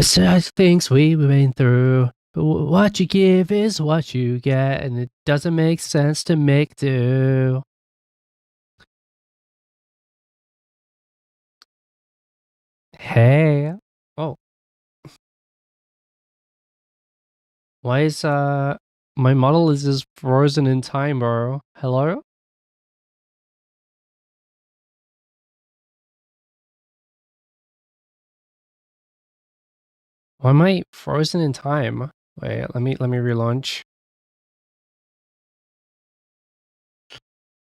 Besides things we've been through, but what you give is what you get, and it doesn't make sense to make do. Hey. Oh, why is my model is just frozen in time, bro? Hello? Why am I frozen in time? Wait, let me relaunch.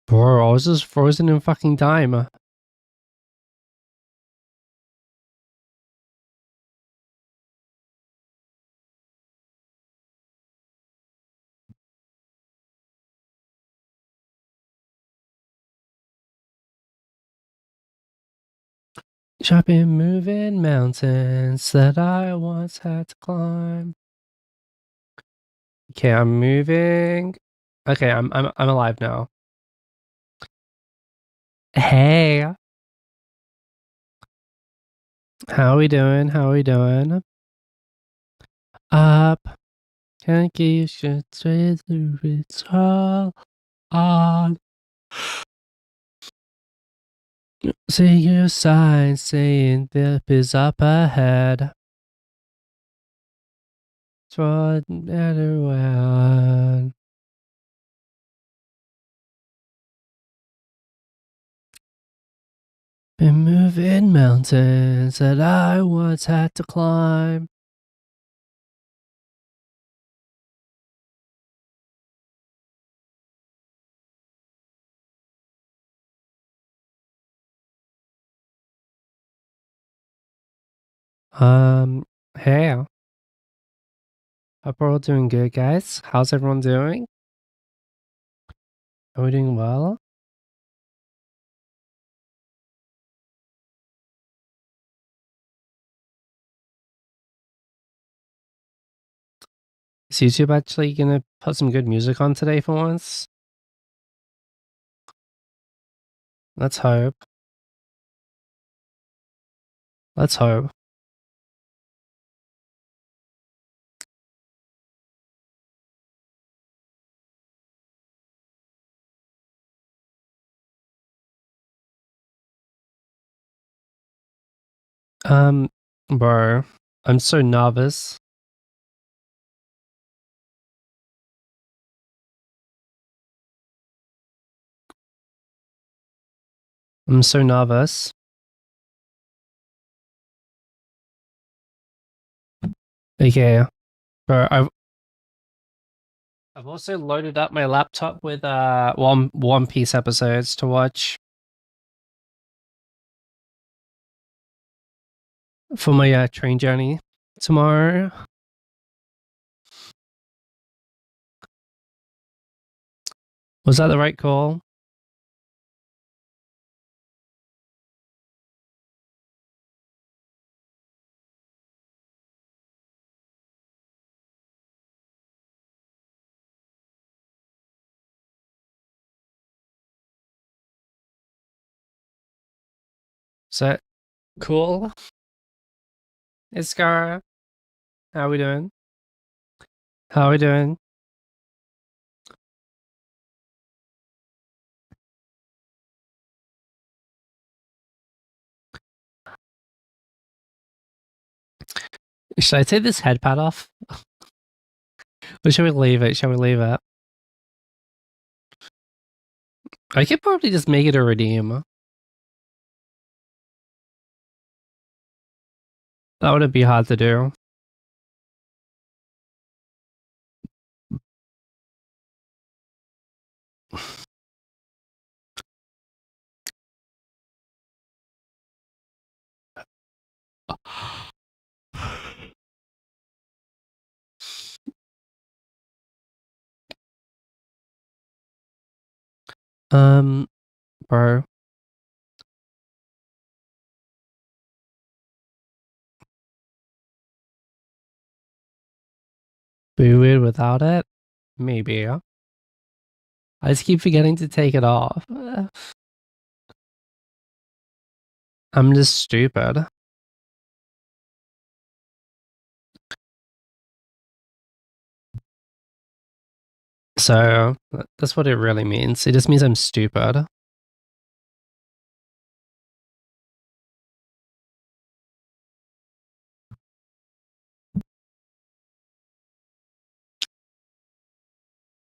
Bro, I was just frozen in fucking time. I've been moving mountains that I once had to climb. Okay, I'm moving. Okay, I'm alive now. Hey, how we doing? How we doing? Up, can't give shit straight through it's all on. See your sign saying dip is up ahead. It's everyone. Been moving mountains that I once had to climb. Hey, hope we're all doing good, guys. How's everyone doing? Are we doing well? Is YouTube actually gonna put some good music on today for once? Let's hope. Let's hope. Bro, I'm so nervous. I'm so nervous. Okay, bro, I've also loaded up my laptop with One Piece episodes to watch for my train journey tomorrow. Was that the right call? Is that cool? Iskara, how we doing? How we doing? Should I take this head pad off? Or should we leave it? Shall we leave it? I could probably just make it a redeem. That wouldn't be hard to do. Bro. Be weird without it? Maybe. I just keep forgetting to take it off. I'm just stupid. So that's what it really means. It just means I'm stupid.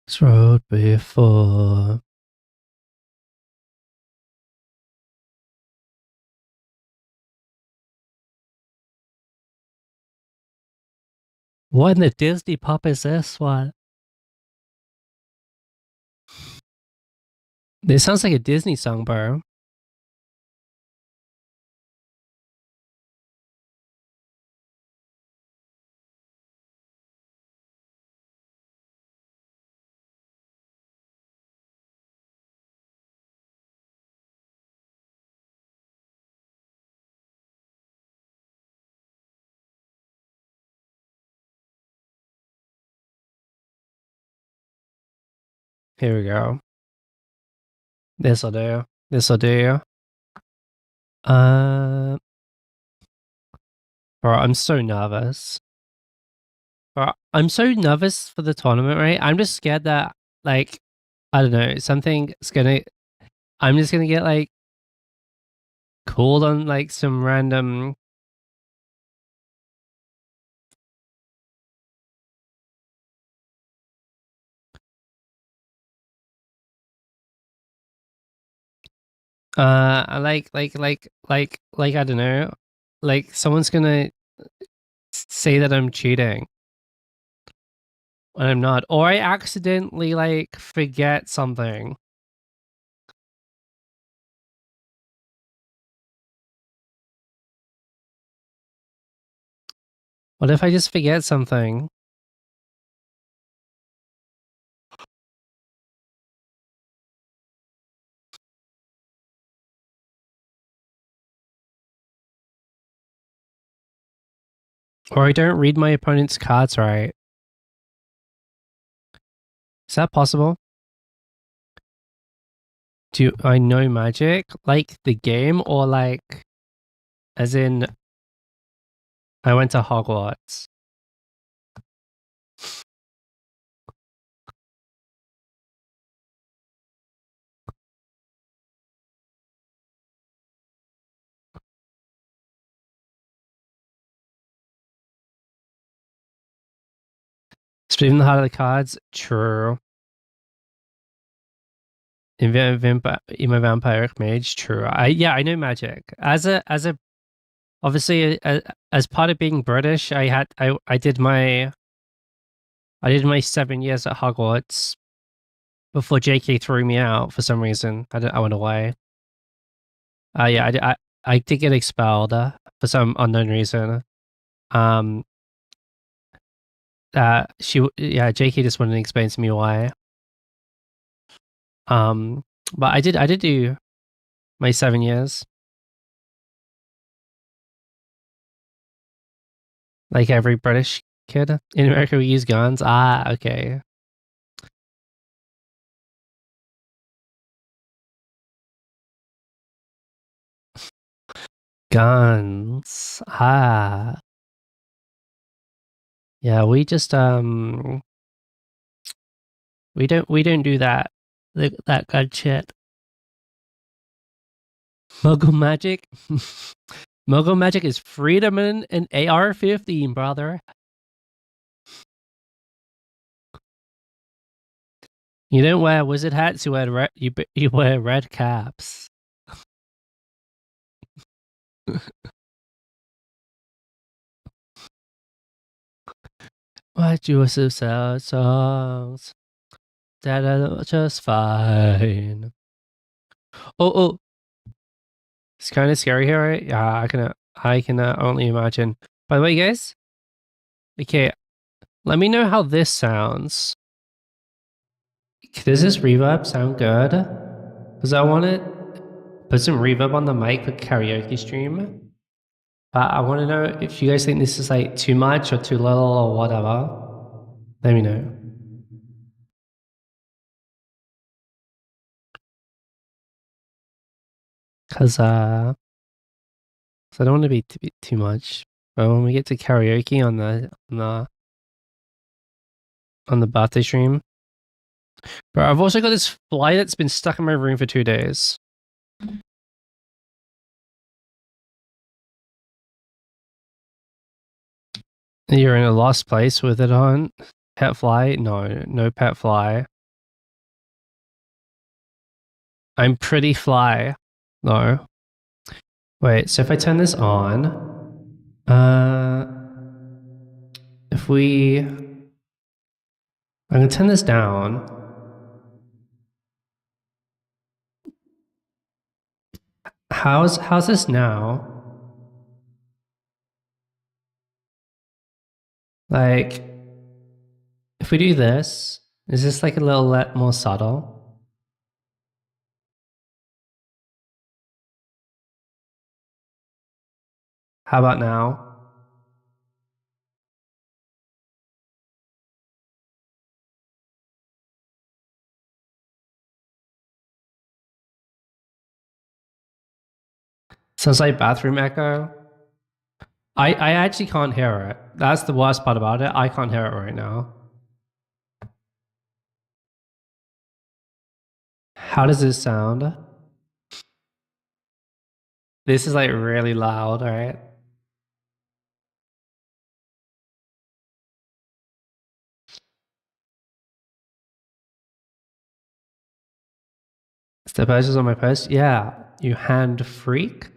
This road before. What in the Disney pop is this one? This sounds like a Disney song, bro. Here we go. This'll do. This'll do. Bro, I'm so nervous. Bro, I'm so nervous for the tournament, right? I'm just scared that, like, I don't know, something's gonna. I'm just gonna get like called on like some random. Like I don't know, like someone's gonna say that I'm cheating when I'm not, or I accidentally like forget something. What if I just forget something? Or I don't read my opponent's cards right. Is that possible? Do I know Magic? Like the game, or like as in I went to Hogwarts? Stream the heart of the cards? True. Invent vampiric mage? True. I know Magic. As a obviously as part of being British, I did my 7 years at Hogwarts before JK threw me out for some reason. I went away. Yeah, I did get expelled for some unknown reason. Um, JK just wouldn't explain to me why. Um, but I did do my 7 years. Like every British kid in America, we use guns. Ah, okay. Guns. Ah. Yeah, we just we don't do that that gun shit. Muggle magic. Muggle magic is freedom in an AR-15, brother. You don't wear wizard hats. You wear red caps. Why do you so sad songs that are just fine? Oh, it's kind of scary here, right? Yeah, I can only imagine. By the way, guys, okay, let me know how this sounds. Does this reverb sound good? Because I want to put some reverb on the mic for karaoke stream. But I want to know if you guys think this is like too much or too little or whatever. Let me know. Because I don't want to be too much. But when we get to karaoke on the birthday stream, Bro, I've also got this fly that's been stuck in my room for 2 days. You're in a lost place with it on. Pet fly? No, no pet fly. I'm pretty fly. No. Wait, so if I turn this on, if we, I'm gonna turn this down. How's this now? Like, if we do this, is this like a little more subtle? How about now? Sounds like bathroom echo. I actually can't hear it. That's the worst part about it. I can't hear it right now. How does this sound? This is like really loud, right? Step poses on my post. Yeah, you hand freak.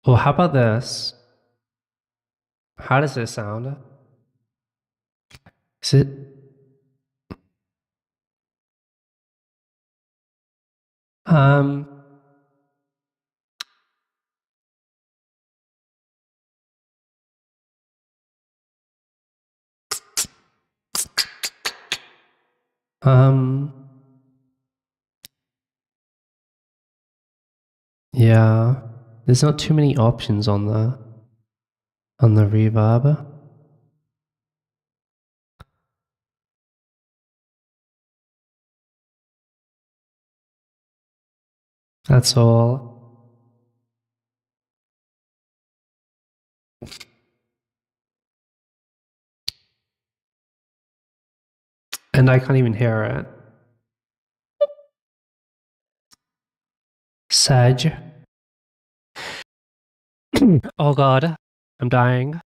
Well, how about this? How does this sound? Is it? Um. Um. Yeah. There's not too many options on the reverb. That's all. And I can't even hear it. Sag. Oh god. I'm dying.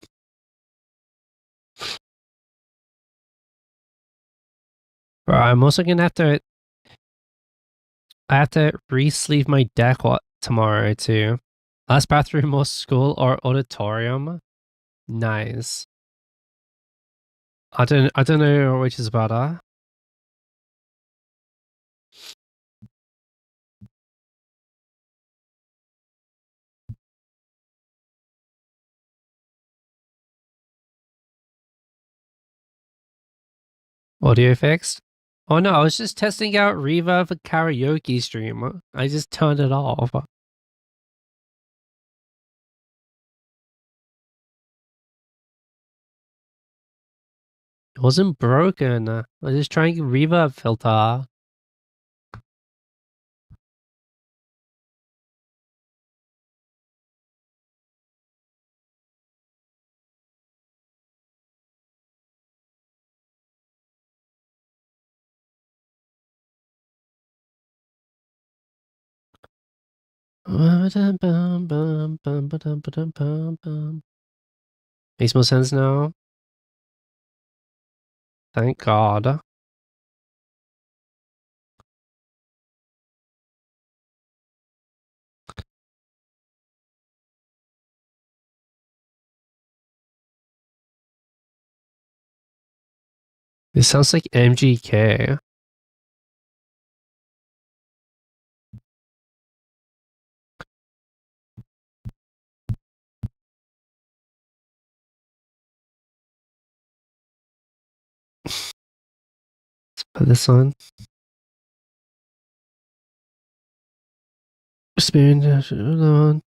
Bro, I'm also gonna have to I have to re-sleeve my deck tomorrow too. Last bathroom or school or auditorium? Nice. I don't know which is better. Audio fixed? Oh no, I was just testing out Reverb for karaoke stream. I just turned it off. It wasn't broken. I was just trying reverb filter. Makes more sense now. Thank God. This sounds like MGK. Put this on. Spoon on.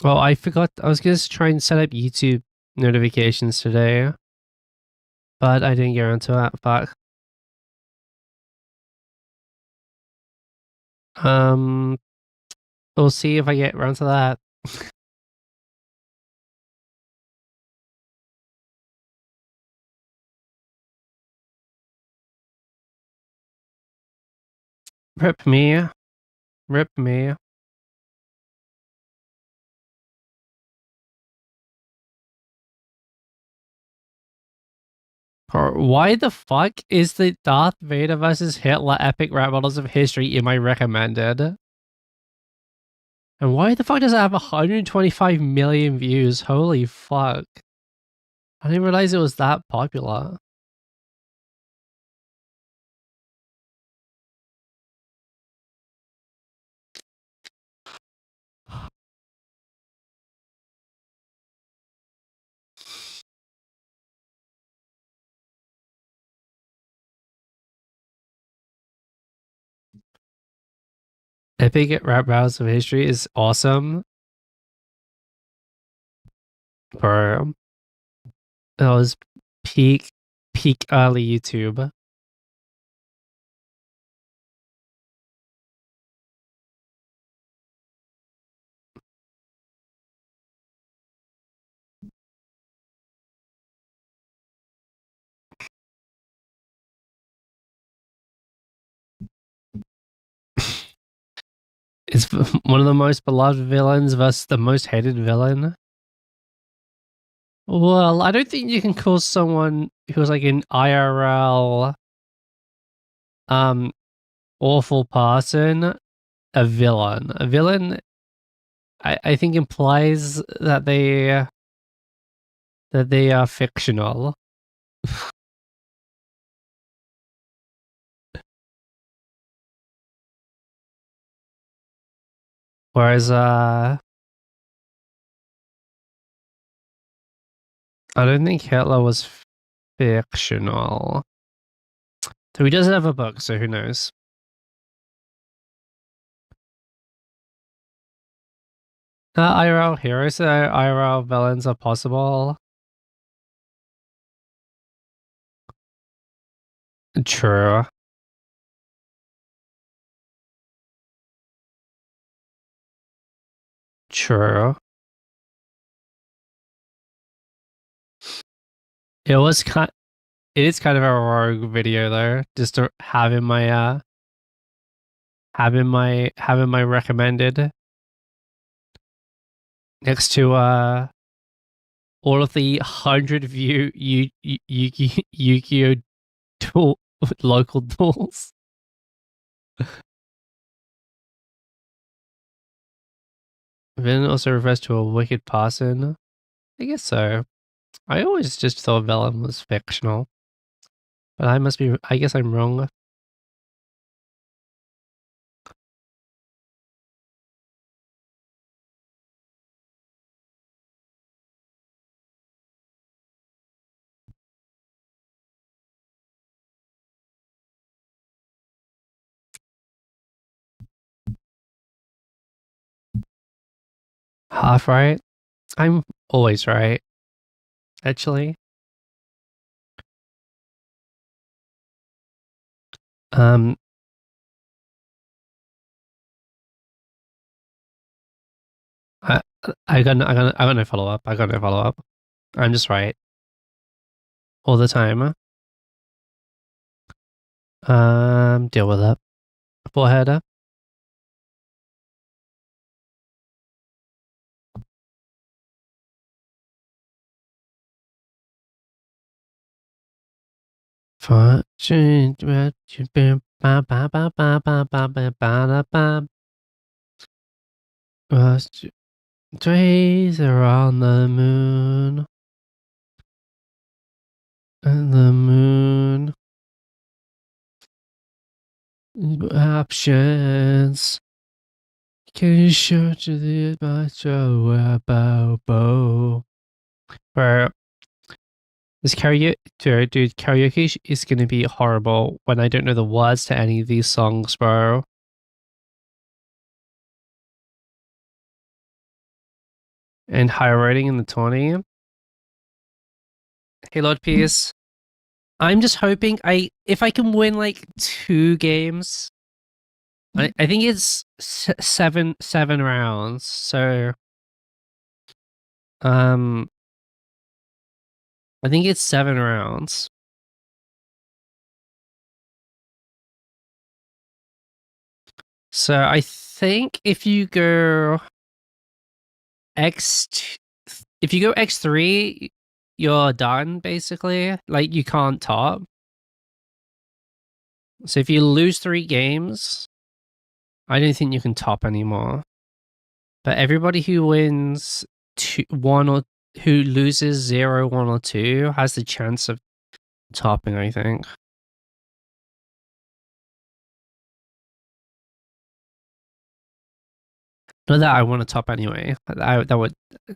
Oh, I forgot. I was going to try and set up YouTube notifications today, but I didn't get around to that. Fuck. Um, We'll see if I get around to that. Rip me. Rip me. Why the fuck is the Darth Vader versus Hitler epic rap battles of history in my recommended? And why the fuck does it have 125 million views? Holy fuck. I didn't realize it was that popular. Epic rap battles of history is awesome. Bro, that was peak early YouTube. It's one of the most beloved villains versus the most hated villain. Well, I don't think you can call someone who's like an IRL awful person a villain. A villain, I think, implies that they are fictional. Whereas I don't think Hitler was fictional. So he doesn't have a book, so who knows? IRL heroes, IRL villains are possible. True. True. It was kind. It is kind of a rogue video though, just to have in my recommended next to all of the 100 view Yu-Gi-Oh duel local duels. Villain also refers to a wicked person. I guess so. I always just thought villain was fictional, but I must be. I guess I'm wrong. Half right. I'm always right. Actually. Um. I I got no follow up. I got no follow up. I'm just right all the time. Deal with it. Foreheader. Fortune. Days are on the moon. And the moon. Options. Can you show to the macho about bow? Where this karaoke, dude, karaoke is gonna be horrible when I don't know the words to any of these songs, bro. And higher rating in the 20. Hey, Lord Pierce. I'm just hoping if I can win like 2 games I think it's seven rounds. So um, I think it's 7 rounds. So I think if you go X, if you go X3, you're done basically. Like you can't top. So if you lose 3 games, I don't think you can top anymore. But everybody who wins one or who loses 0, 1, or 2 has the chance of topping, I think. Not that I want to top anyway. That would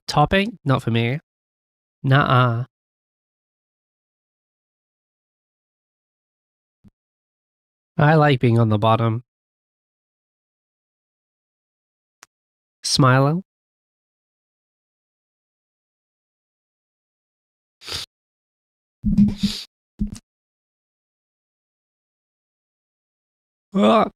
topping, not for me. Nah. I like being on the bottom. Smiling. Ah.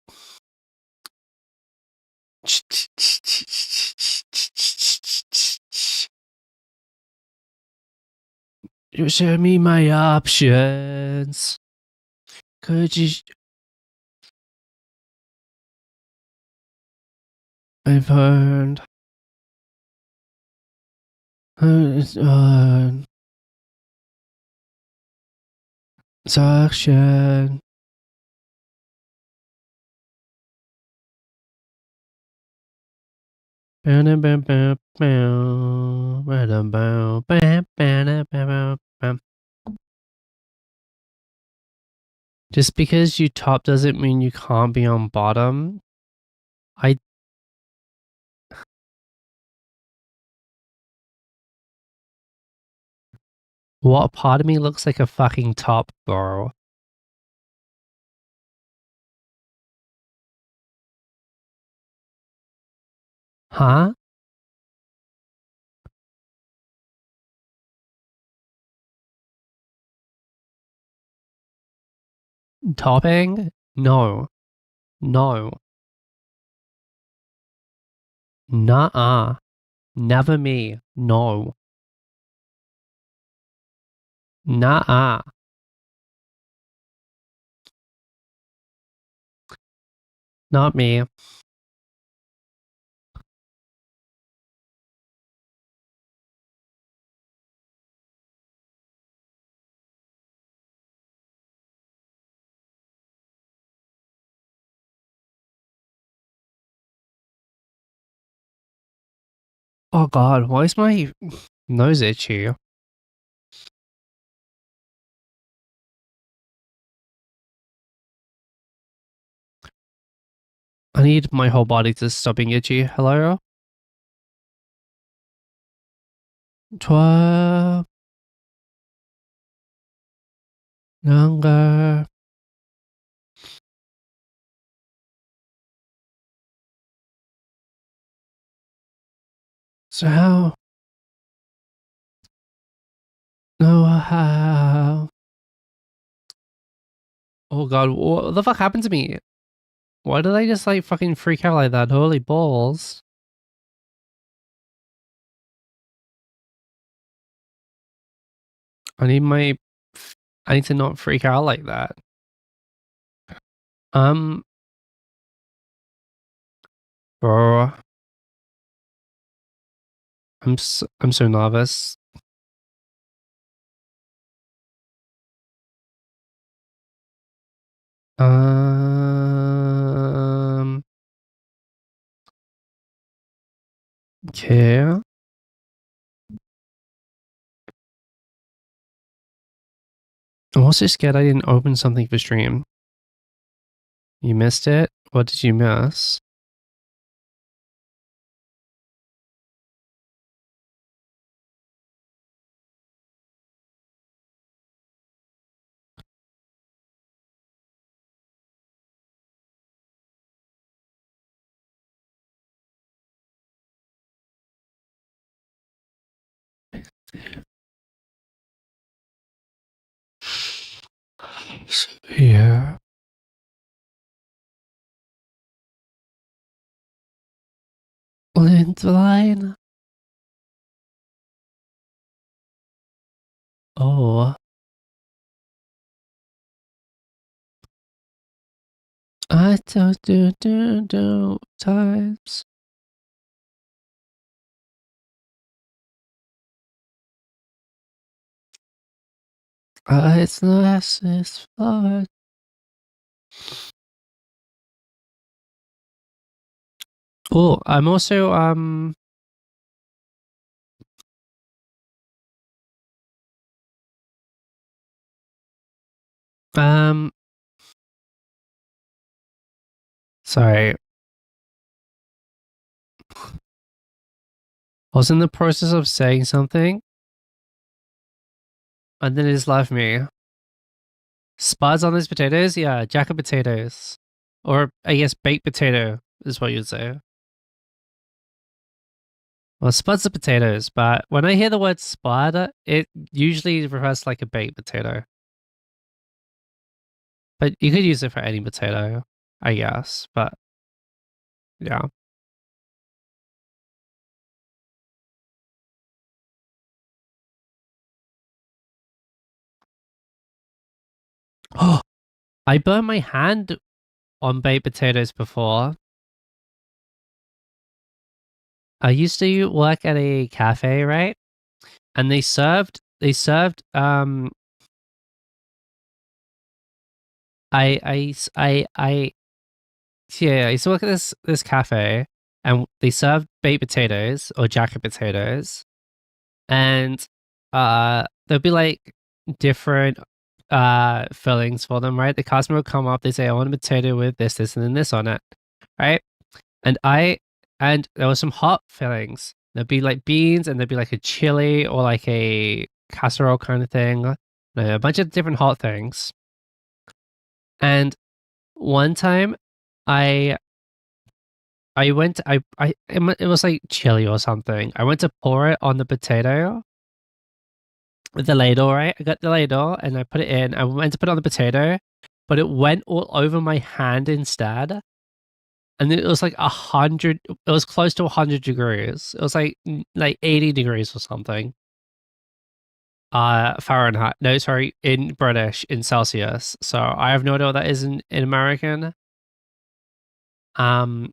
You show me my options. Could you? I've heard. Suction. Just because you top doesn't mean you can't be on bottom. What part of me looks like a fucking top, bro? Huh? Topping? No. No. Nuh-uh. Never me. No. Nuh-uh. Not me. Oh god, why is my nose itchy? I need my whole body to stop being itchy. Hello? 12 longer. So how? No, how? Oh god, what the fuck happened to me? Why did I just like fucking freak out like that? Holy balls. I need my... I need to not freak out like that. Um, bro, I'm so nervous. Okay. I'm also scared I didn't open something for stream. You missed it? What did you miss? Yeah. Lindline. Oh, I don't do times. It's less, it's fun. Oh, I'm also um sorry. I was in the process of saying something and then it just left me. Spuds on these potatoes? Yeah, jack of potatoes. Or I guess baked potato is what you'd say. Well, spuds are potatoes, but when I hear the word spud, it usually refers to like a baked potato. But you could use it for any potato, I guess. But yeah. Oh, I burned my hand on baked potatoes before. I used to work at a cafe, right? And they served I yeah, I used to work at this cafe and they served baked potatoes or jacket potatoes and there'd be like different fillings for them, right? The customer would come up, they say, I want a potato with this, and then this on it, right? And and there was some hot fillings. There'd be like beans and there'd be like a chili or like a casserole kind of thing. A bunch of different hot things. And one time I I went I it was like chili or something. I went to pour it on the potato with the ladle, right? I got the ladle and I put it in. I went to put it on the potato, but it went all over my hand instead. And it was like 100. It was close to 100 degrees. It was like 80 degrees or something. Fahrenheit. No, sorry, in British, in Celsius. So I have no idea what that is in American. Um,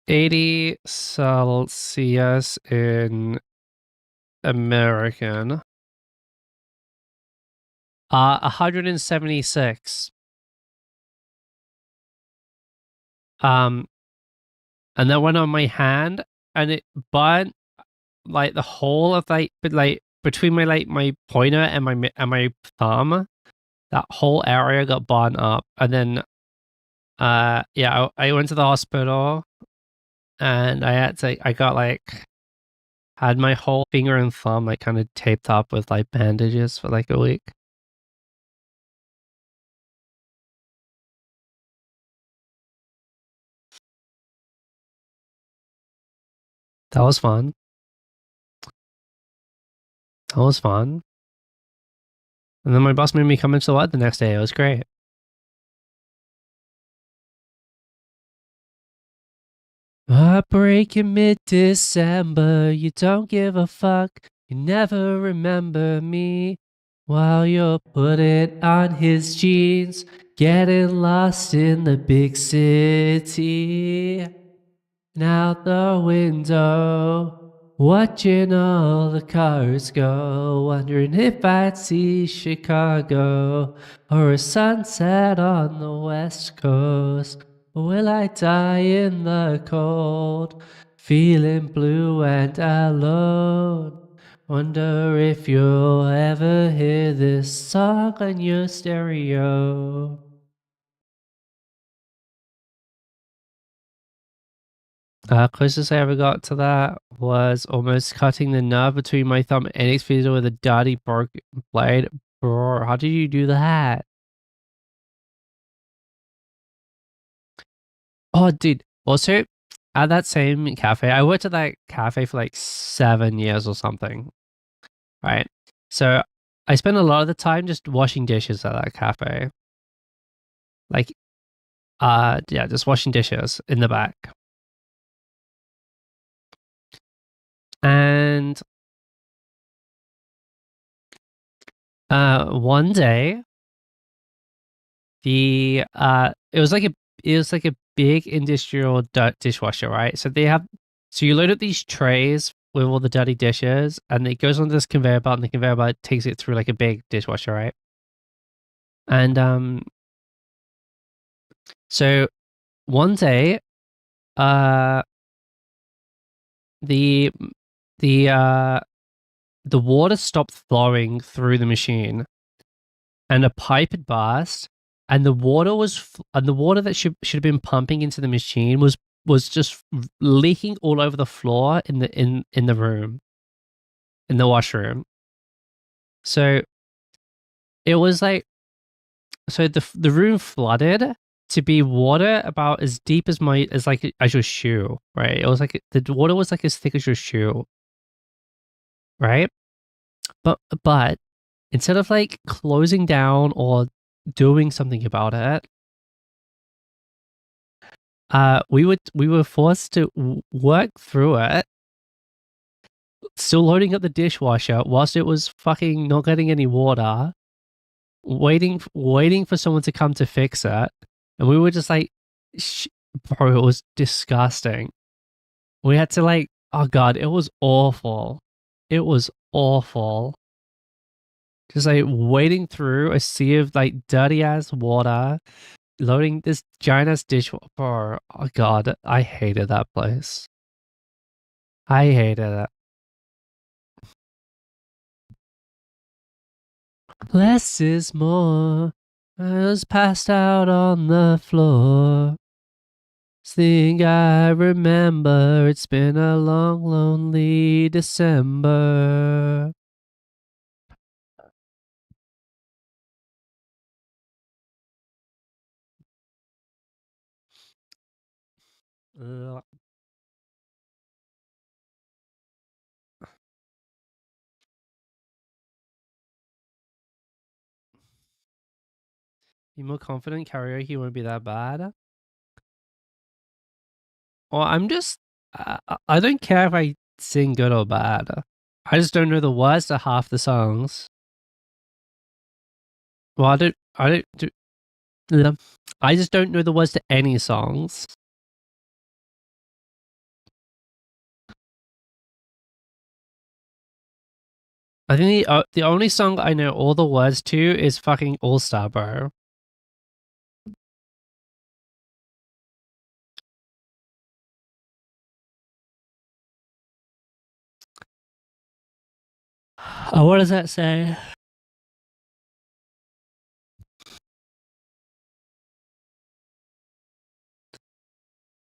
80 Celsius in American. 176. Um, and that went on my hand, and it burnt like the whole of like between my pointer and my thumb. That whole area got burnt up, and then yeah, I went to the hospital, and I got like had my whole finger and thumb like kind of taped up with like bandages for like a week. That was fun. That was fun. And then my boss made me come into the work the next day. It was great. Heartbreak in mid-December, you don't give a fuck, you never remember me. While you're putting on his jeans, getting lost in the big city. And out the window, watching all the cars go, wondering if I'd see Chicago or a sunset on the west coast. Or will I die in the cold, feeling blue and alone? Wonder if you'll ever hear this song on your stereo. Closest I ever got to that was almost cutting the nerve between my thumb and index finger with a dirty broken blade. Bro, how did you do that? Oh, dude. Also, at that same cafe, I worked at that cafe for like 7 years or something, right? So I spent a lot of the time just washing dishes at that cafe. Like, yeah, just washing dishes in the back. And one day it was like a big industrial dishwasher, right? So you load up these trays with all the dirty dishes, and it goes on this conveyor belt, and the conveyor belt takes it through like a big dishwasher, right? And so one day, uh, the the uh the water stopped flowing through the machine, and a pipe had burst, and the water that should have been pumping into the machine was just leaking all over the floor in the room, in the washroom. So it was like, so the room flooded to be water about as deep as as your shoe, right? It was like the water was like as thick as your shoe, right? But instead of like closing down or doing something about it, we were forced to work through it, still loading up the dishwasher whilst it was fucking not getting any water, waiting for someone to come to fix it, and we were just like, bro, it was disgusting. We had to like, oh god, it was awful. It was awful. Just like wading through a sea of like dirty ass water, loading this giant ass dishwasher. Oh god, I hated that place. I hated it. Less is more. I was passed out on the floor. Think I remember, it's been a long, lonely December. Ugh. You more confident karaoke won't be that bad? Well, I don't care if I sing good or bad. I just don't know the words to half the songs. Well, I don't do, I just don't know the words to any songs. I think the only song I know all the words to is fucking All Star, bro. What does that say?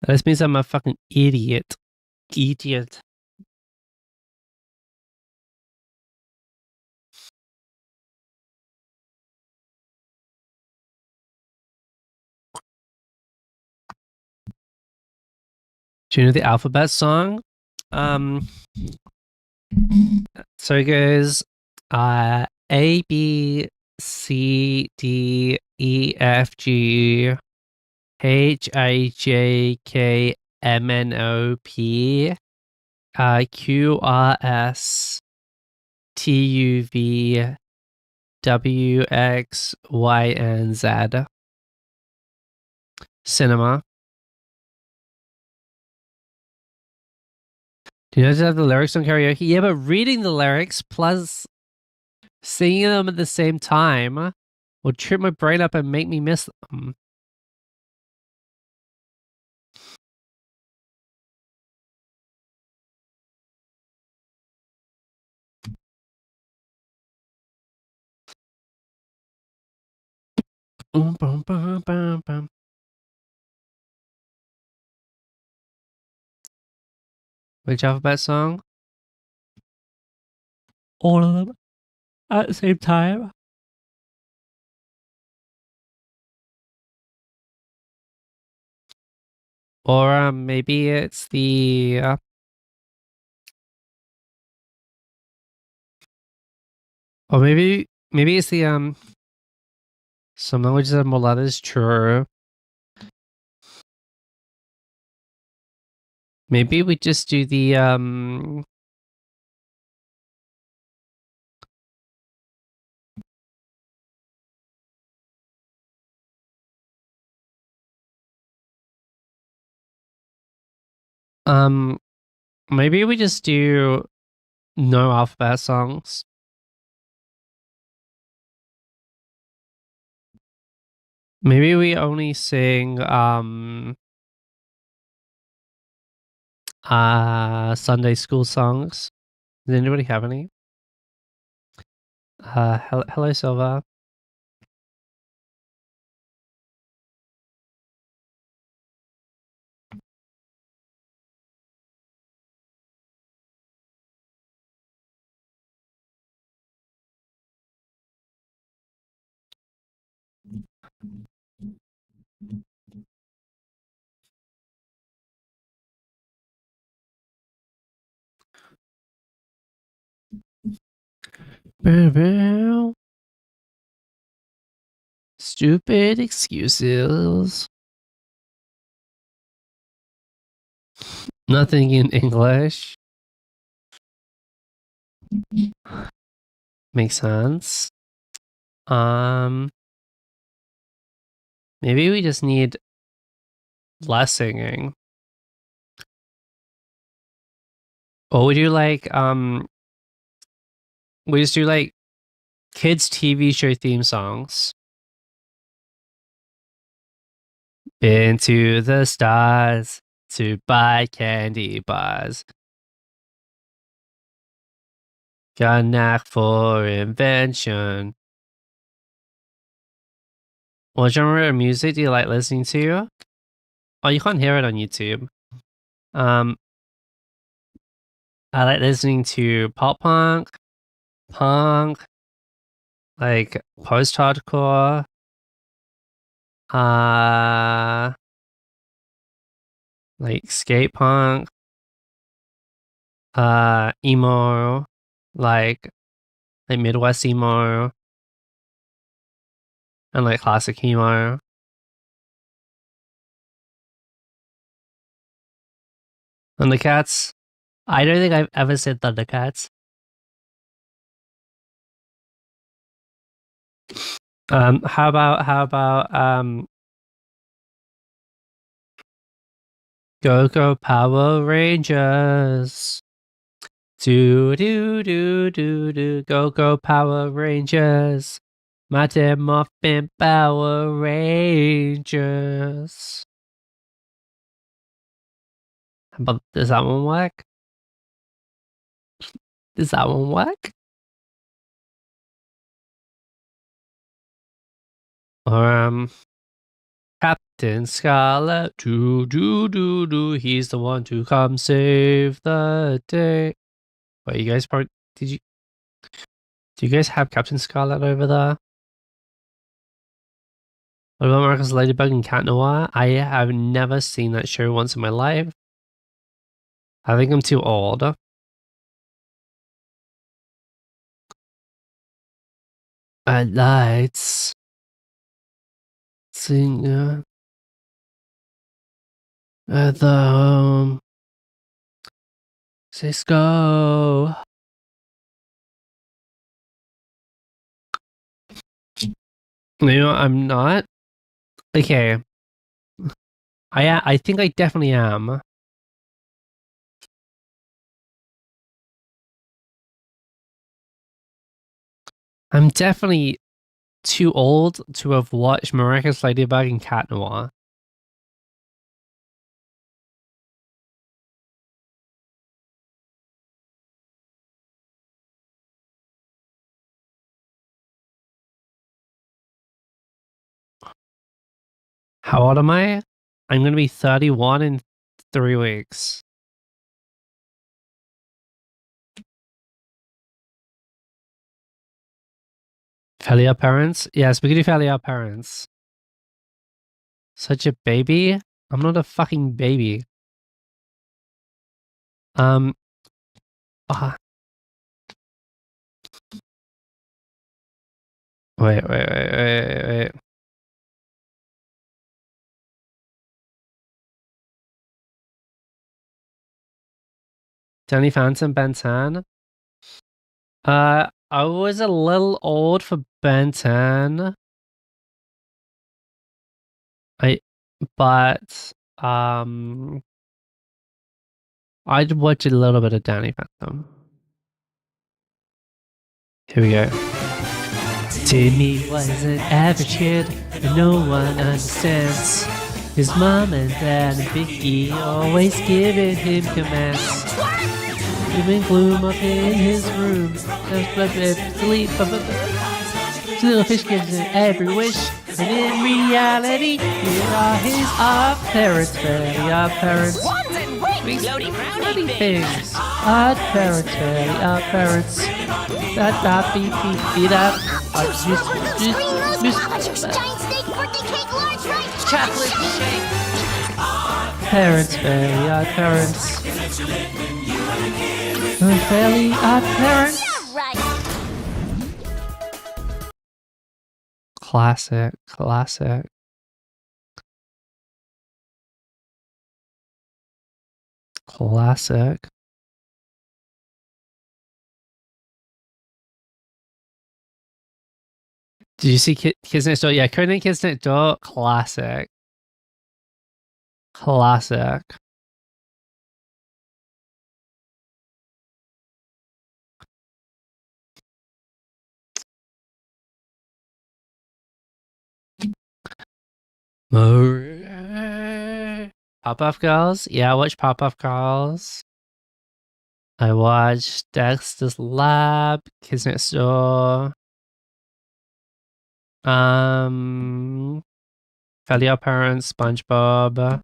This means I'm a fucking idiot. Idiot. Do you know the alphabet song? Um, so it goes A B C D E F G H I J K M N O P Q R S T U V W X Y and Z. Cinema. Do you know to have the lyrics on karaoke? Yeah, but reading the lyrics plus singing them at the same time will trip my brain up and make me miss them. Which alphabet song? All of them at the same time. Or maybe it's the or maybe it's the some languages have more letters. True. Maybe we just do the Maybe we just do no alphabet songs. Maybe we only sing Sunday school songs. Does anybody have any? Hello Silva. Stupid excuses. Nothing in English. Makes sense. Maybe we just need less singing. Or we do like we just do like kids TV show theme songs. Been to the stars to buy candy bars. Got a knack for invention. What genre of music do you like listening to? Oh, you can't hear it on YouTube. I like listening to pop punk, like post-hardcore, like skate punk, emo, like Midwest emo, and like classic emo. Thundercats. I don't think I've ever said Thundercats. How about Go Go Power Rangers. Do do do do do Go Go Power Rangers. Mighty Morphin Power Rangers. But does that one work? Does that one work? Or Captain Scarlet, do. He's the one to come save the day. Wait, you guys probably do you guys have Captain Scarlet over there? What about Marcus Ladybug and Cat Noir? I have never seen that show once in my life. I think I'm too old. At lights. Sing at the Cisco. No, I'm not. Okay. I think I definitely am. I'm definitely too old to have watched Miraculous Ladybug and Cat Noir. How old am I? I'm gonna be 31 in 3 weeks. Failure parents? Yes, we can do failure parents. Such a baby? I'm not a fucking baby. Uh, wait. Danny Phantom, Ben 10. I was a little old for Ben 10. But I'd watch a little bit of Danny Phantom. Here we go. Timmy was an average kid, and no one understands. His mom and dad and Vicky always giving him commands. Even gloom up in his room, sleep. Little fish gives him every wish, and in reality, here are his odd parents, fairly odd parents. Floaty things. Odd parents, fairly odd parents. That beep beep beep up. Chocolate shake. Parents, fairly odd parents. Fairly odd parents. Classic. Did you see Kids Next Door? Yeah, Cody and Kids Next Door. Classic. Pop-Up Girls? Yeah, I watched Pop-Up Girls. I watched Dexter's Lab, Kids Next Door. Fairly Odd Parents, SpongeBob.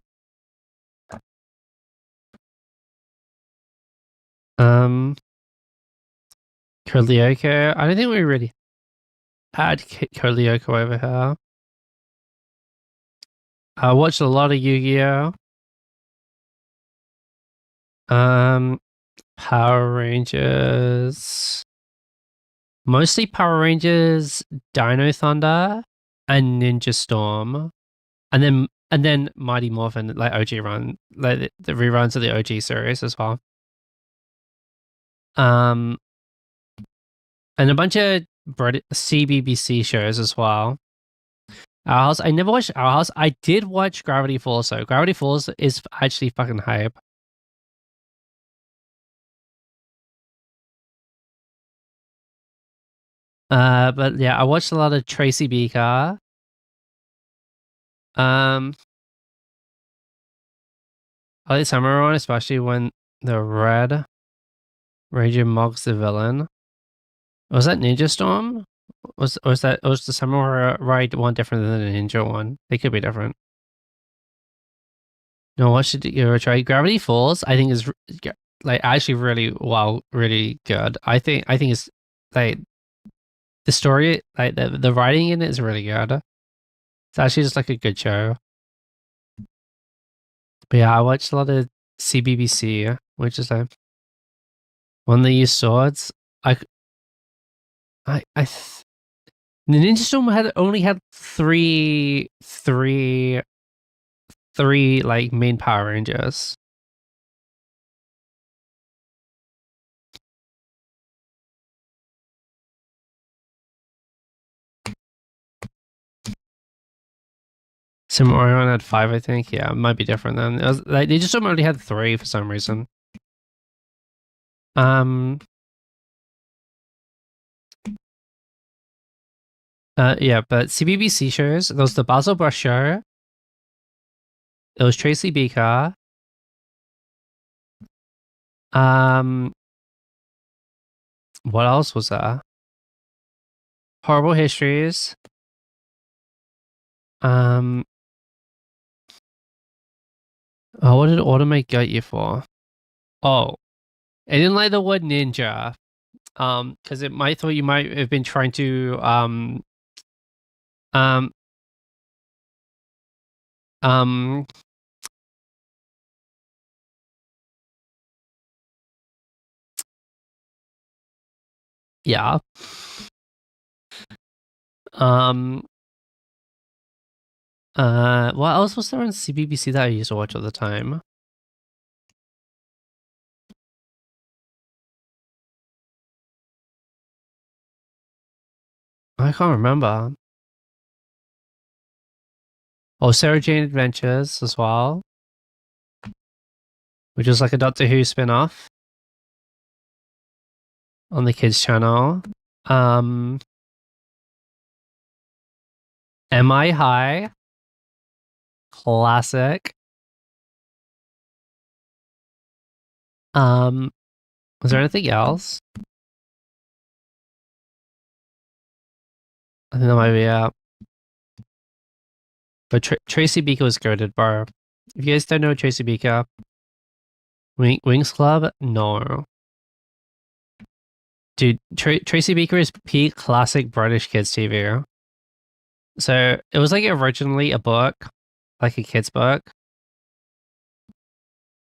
Curlyoko. I don't think we really had Curlyoko over here. I watched a lot of Yu-Gi-Oh! Power Rangers. Mostly Power Rangers, Dino Thunder, and Ninja Storm. And then Mighty Morphin, like OG run, like the reruns of the OG series as well. And a bunch of CBBC shows as well. Our House. I never watched Our House. I did watch Gravity Falls though. Gravity Falls is actually fucking hype. But yeah, I watched a lot of Tracy Beaker. I like Summer one, especially when the Red Ranger mogs the villain. Was that Ninja Storm? Was the Summer Ride one different than the Ninja one? They could be different. No, what should you try? Gravity Falls, I think is like actually really good. I think it's like the story, like the writing in it is really good. It's actually just like a good show. But yeah, I watched a lot of CBBC, which is like when they use swords. The Ninja Storm only had three like main Power Rangers. Samurai had 5, I think. Yeah, it might be different then. It was, like, they just only had 3 for some reason. Yeah, but CBBC shows. There was the Basil Brush show. It was Tracy Beaker. What else was there? Horrible Histories. Oh, what did Automate get you for? Oh, I didn't like the word ninja. Because it might thought you might have been trying to yeah. What else was there on CBBC that I used to watch all the time? I can't remember. Oh, Sarah Jane Adventures as well. which is like a Doctor Who spin-off on the kids channel. Um, Am I High? Classic. Um, was there anything else? I think that might be out. But Tracy Beaker was goated, bro. If you guys don't know Tracy Beaker, Wings Club, no. Dude, Tracy Beaker is peak classic British kids TV. So it was like originally a book, like a kid's book,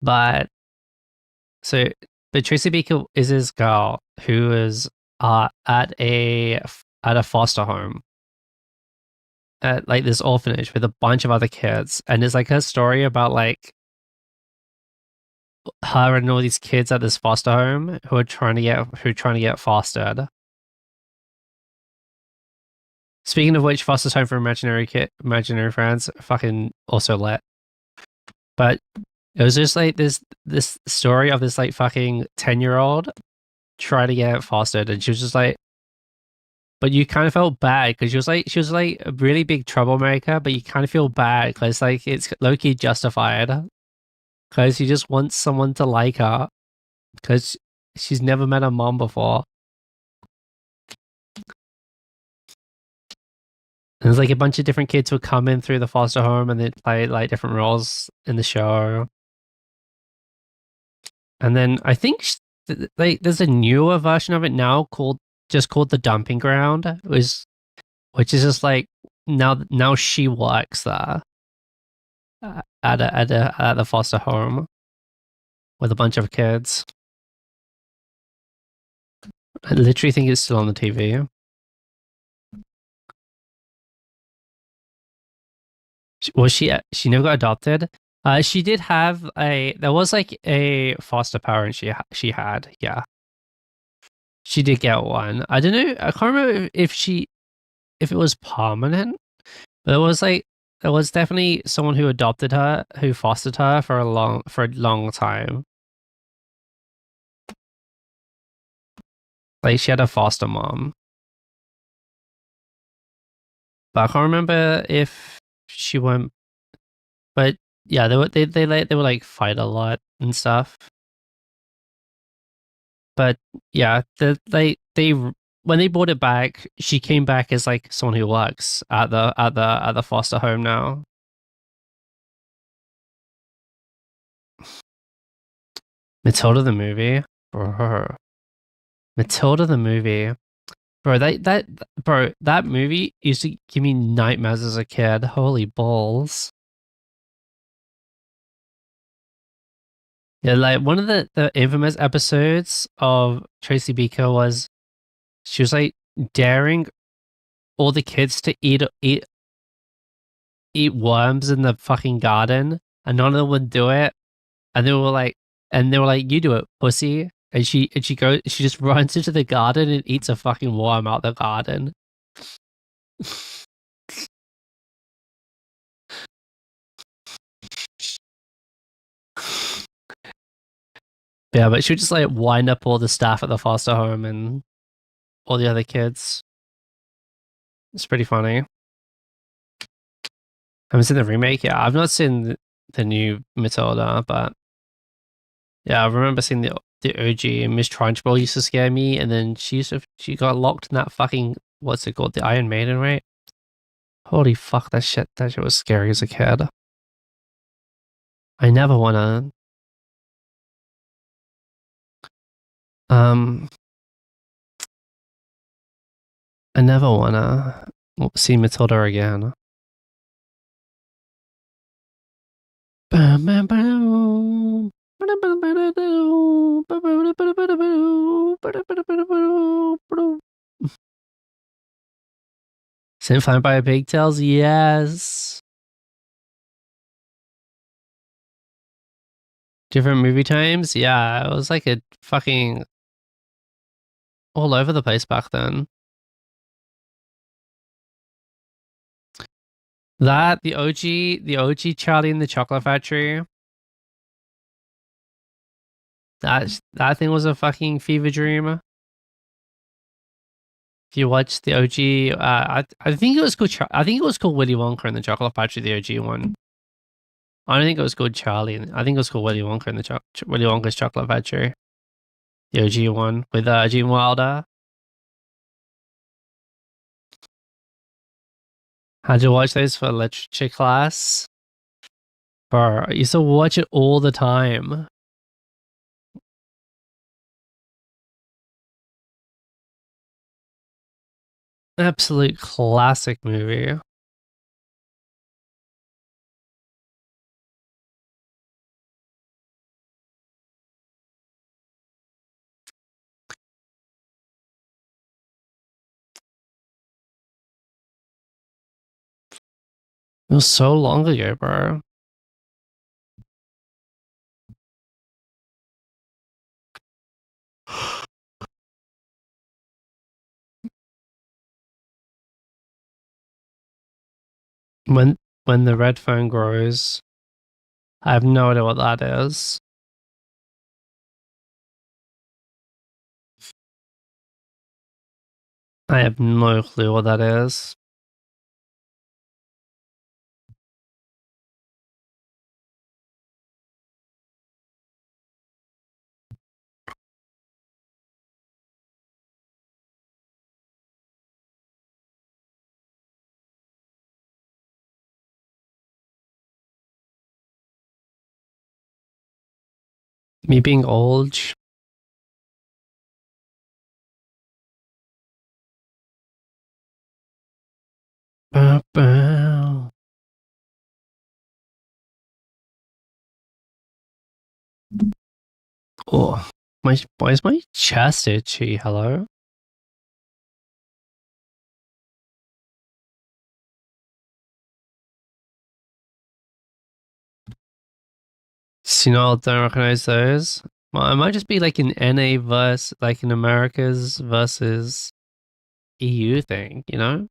but so but Tracy Beaker is this girl who is at a foster home, at like this orphanage with a bunch of other kids, and it's like her story about like her and all these kids at this foster home who are trying to get fostered. Speaking of which, Foster's Home for Imaginary Friends, fucking also lit. But it was just like this story of this like fucking 10-year-old trying to get fostered, and she was just like, but you kind of felt bad because she was like a really big troublemaker, but you kind of feel bad because like it's low key justified because you just want someone to like her because she's never met a mom before. And there's like a bunch of different kids who come in through the foster home and they play like different roles in the show. And then I think like there's a newer version of it now called the Dumping Ground, which is just like now she works there at the foster home with a bunch of kids. I literally think it's still on the TV. Was she never got adopted? She did have there was like a foster parent she had. Yeah, she did get one. I don't know. I can't remember if it was permanent. But there was definitely someone who adopted her, who fostered her for a long time. Like she had a foster mom, but I can't remember if she went. But yeah, they were like fight a lot and stuff. But yeah, they when they brought it back, she came back as like someone who works at the foster home now. Matilda the movie, bro. Matilda the movie, bro. That movie used to give me nightmares as a kid. Holy balls! Yeah, like one of the infamous episodes of Tracy Beaker was she was like daring all the kids to eat worms in the fucking garden, and none of them would do it. And they were like, "You do it, pussy." And she just runs into the garden and eats a fucking worm out the garden. Yeah, but she would just like wind up all the staff at the foster home and all the other kids. It's pretty funny. Haven't seen the remake. Yeah, I've not seen the new Matilda, but yeah, I remember seeing the OG, and Miss Trunchbull used to scare me, and then she got locked in that fucking what's it called, the Iron Maiden, right? Holy fuck, that shit was scary as a kid. I never wanna um I never wanna see Matilda again. Bam, bam, bam. Sent flying by pigtails, yes. Different movie times, yeah. It was like a fucking all over the place back then. That the OG Charlie and the Chocolate Factory. That thing was a fucking fever dream. If you watch the OG, I think it was called I think it was called Willy Wonka and the Chocolate Factory, the OG one. I don't think it was called Charlie. I think it was called Willy Wonka and the Willy Wonka's Chocolate Factory, the OG one with Gene Wilder. Had to watch those for literature class. Bro, I used to watch it all the time. Absolute classic movie. It was so long ago, bro. When when the red phone grows, I have no idea what that is. I have no clue what that is. Me being old. Bow, bow. Oh, why is my chest itchy? Hello? You know, I don't recognize those. Well, it might just be like an NA verse, like an America's versus EU thing, you know?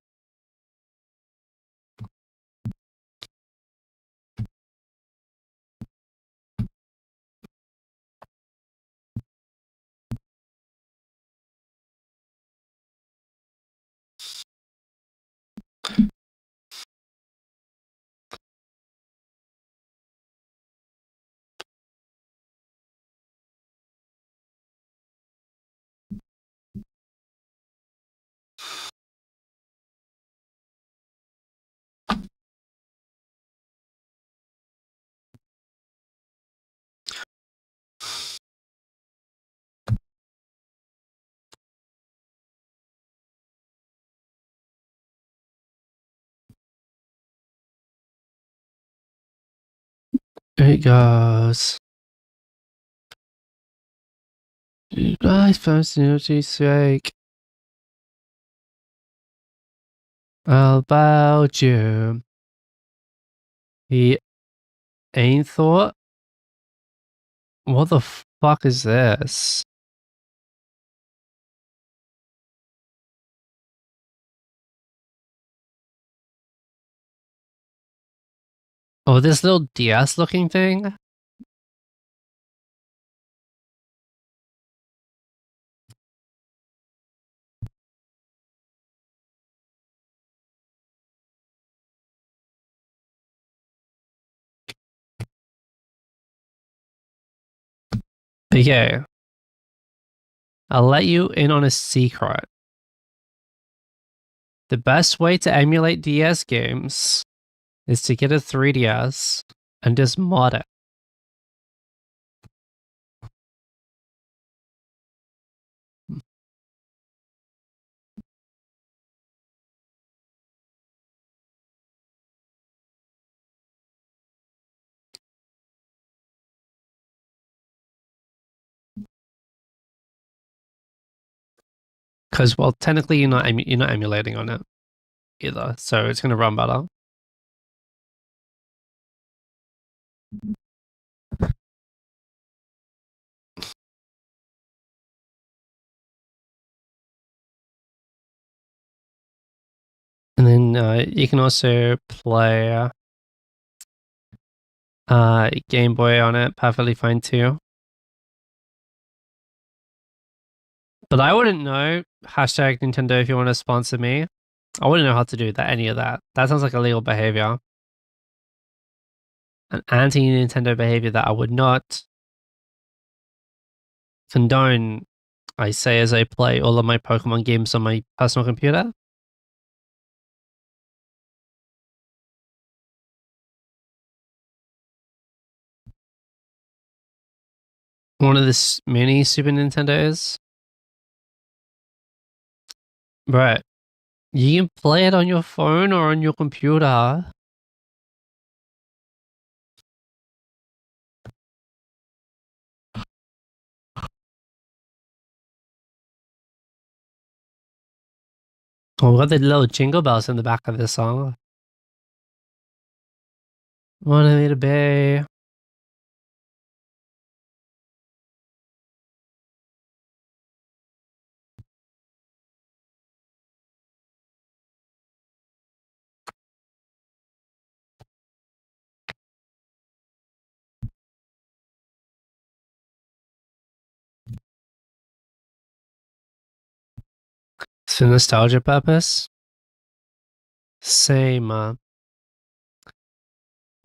It goes. I fascinating sake about you. He ain't thought. What the fuck is this? Oh, this little DS looking thing? Okay. I'll let you in on a secret. The best way to emulate DS games is to get a 3DS and just mod it. Because, well, technically you're not emulating on it either, so it's going to run better. And then you can also play Game Boy on it perfectly fine too. But I wouldn't know. Hashtag Nintendo if you want to sponsor me. I wouldn't know how to do that, any of that. That sounds like illegal behavior. An anti-Nintendo behavior that I would not condone, I say as I play all of my Pokemon games on my personal computer. One of the mini Super Nintendos. Right. You can play it on your phone or on your computer. Oh, we got the little jingle bells in the back of this song. Wanted me to be. For nostalgia purpose. Same. My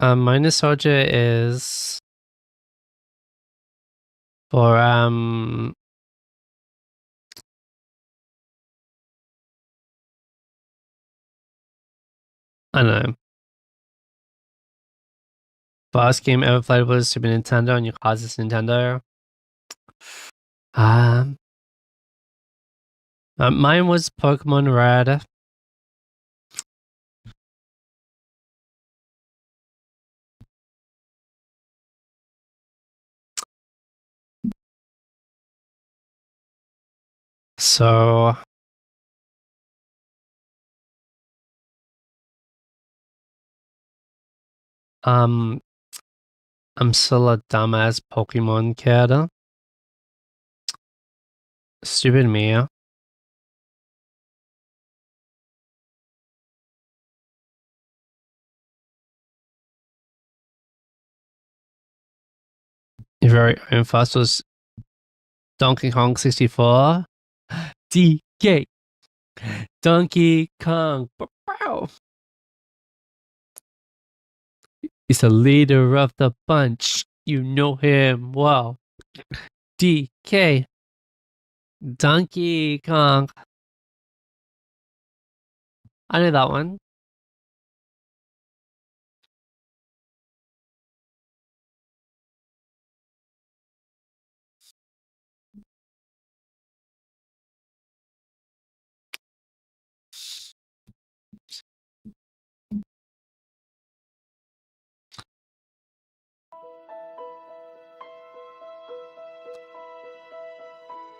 nostalgia is for I don't know. First game ever played was Super Nintendo, and your causes Nintendo. Mine was Pokemon Red. So I'm still a dumbass Pokemon kid. Stupid me. Your very own first was Donkey Kong 64. DK. Donkey Kong. He's the leader of the bunch. You know him well. DK. Donkey Kong. I know that one.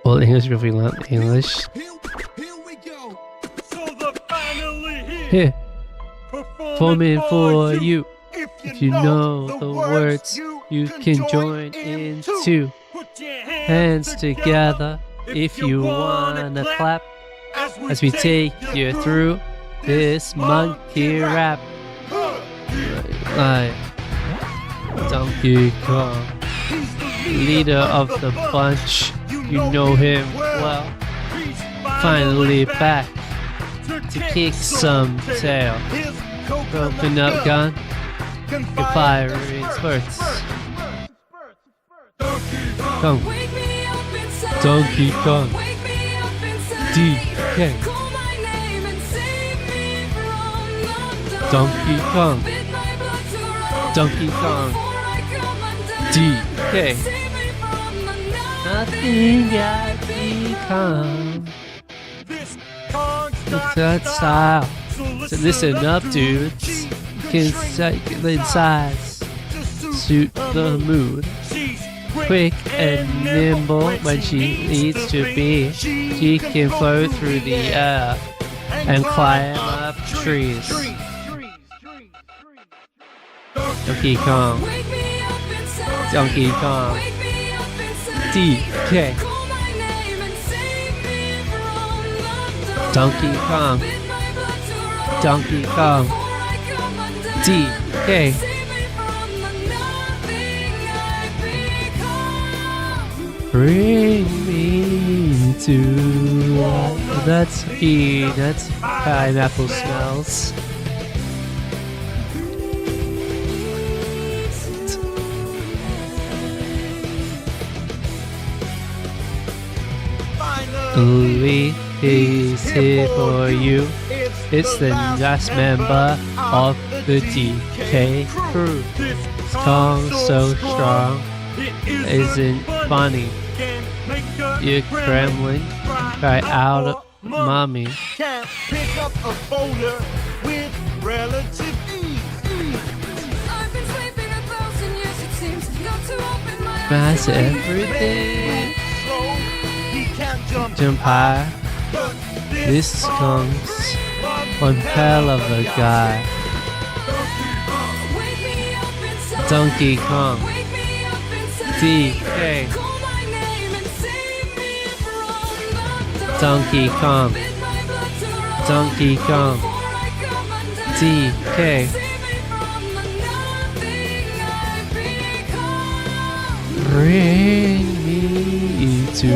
Well, English if we learn English. Here we go. So they're finally here. Here. Performing for you. If you know the words, you can join in too. Put your Hands together if you wanna clap as we take you through this monkey rap. Like Donkey Kong, leader of the bunch. You know him well. Finally back to kick some tail. Coconut gun, your firing spurts. Kong. Donkey Kong. DK. Donkey Kong. Donkey Kong. DK. Nothing I become. It's that style. So listen up, dudes. Can cycle size suit the mood. Quick and nimble when she needs to be. She can flow through the air and climb up trees. Donkey Kong. Donkey Kong. DK. Donkey Kong. Donkey Kong. DK. Bring me to nuts, peanuts, pineapple smells. Louis is here for you. It's the last member of the DK crew. Kong so strong, isn't funny. You're Kremlin, right out of mommy. Can't pick up a folder with relative ease. I've been sleeping 1,000 years, it seems. Got to open my That's eyes. everything. Slow, he can't Jump high. but This comes one hell of a guy. Wake me up inside. Donkey Kong. Wake me up inside. DK. Call my name and save me from the dark. Donkey Kong. Bid my blood to run Donkey Kong. before I come undone. DK. Save me from the nothing I've become. Bring me to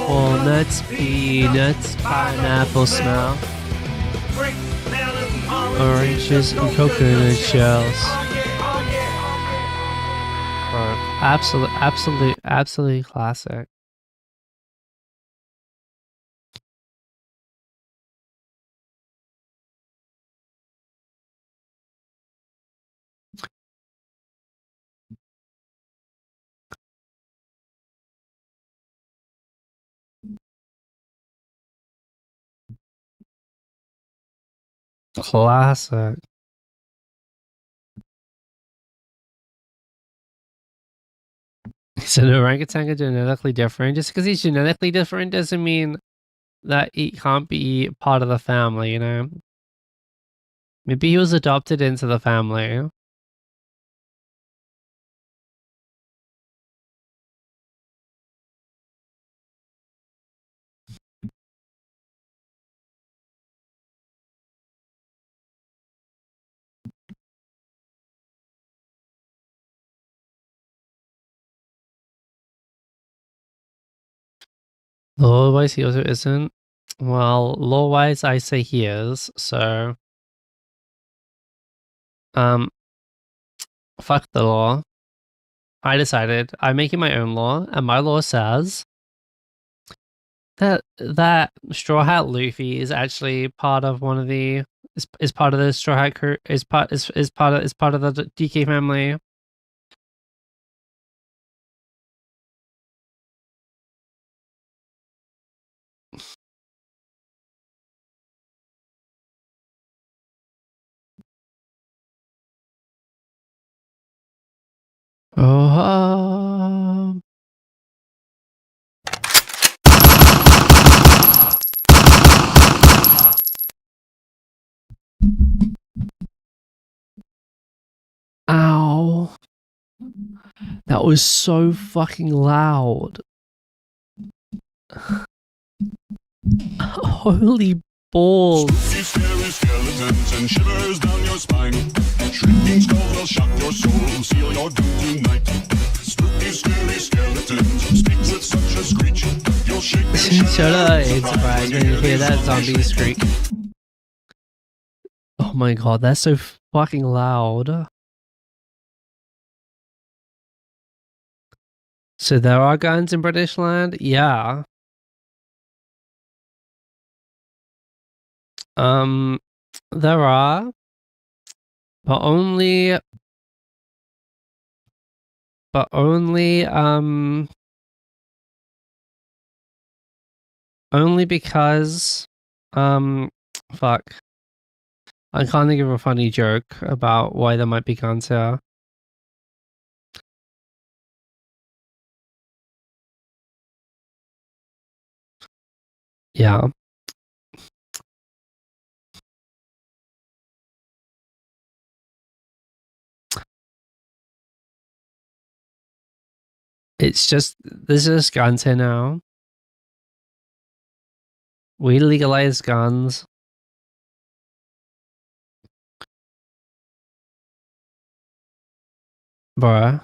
walnuts, peanuts, pineapple smell, oranges and coconut shells. Bro, absolute classic. Classic. Is an orangutan genetically different? Just because he's genetically different doesn't mean that he can't be part of the family, you know? Maybe he was adopted into the family. Law-wise, he also isn't. Well, law-wise, I say he is, so... Fuck the law. I decided I'm making my own law, and my law says that Straw Hat Luffy is actually part of one of the is part of the Straw Hat crew is part of the DK family. Oh. Ow. That was so fucking loud. Holy balls. Spooky, scary skeletons and shivers down your spine. Shrieking skulls will shock your soul, seal your doom tonight. Spooky, scary skeletons speak with such a screech. You'll shake and Shut up, it's surprised when you hear that zombie scream. Oh my god, that's so fucking loud. So there are guns in British land? Yeah. There are, but only because fuck. I can't think of a funny joke about why there might be guns here. Yeah. It's just there's just guns here now. We legalize guns. Bruh.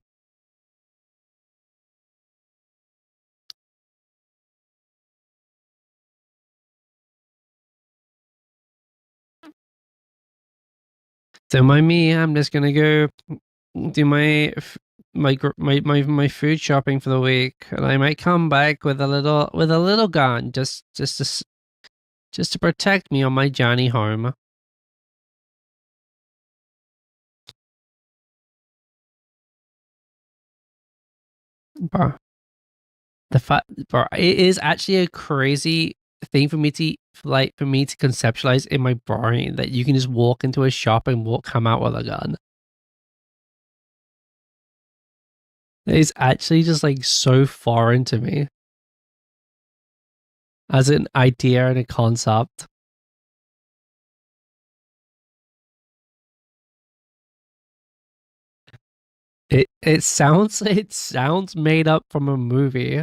Don't mind me. I'm just gonna go do my food shopping for the week, and I might come back with a little gun, just to protect me on my journey home. Bro, bro, it is actually a crazy thing for me to conceptualize in my brain that you can just walk into a shop and come out with a gun. It's actually just like so foreign to me as an idea and a concept. It sounds made up from a movie.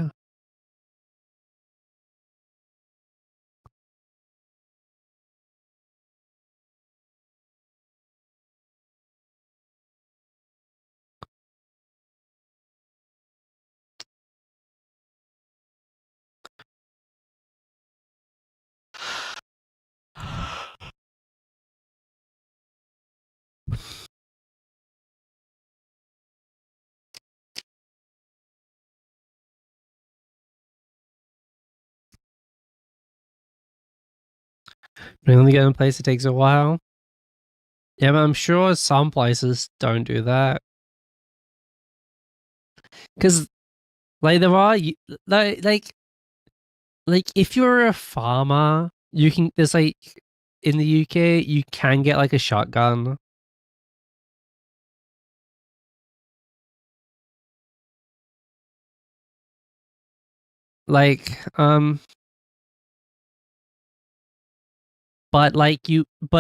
When you only get in a place, it takes a while. Yeah, but I'm sure some places don't do that because like there are like like like if you're a farmer, you can there's like in the UK you can get like a shotgun. Like but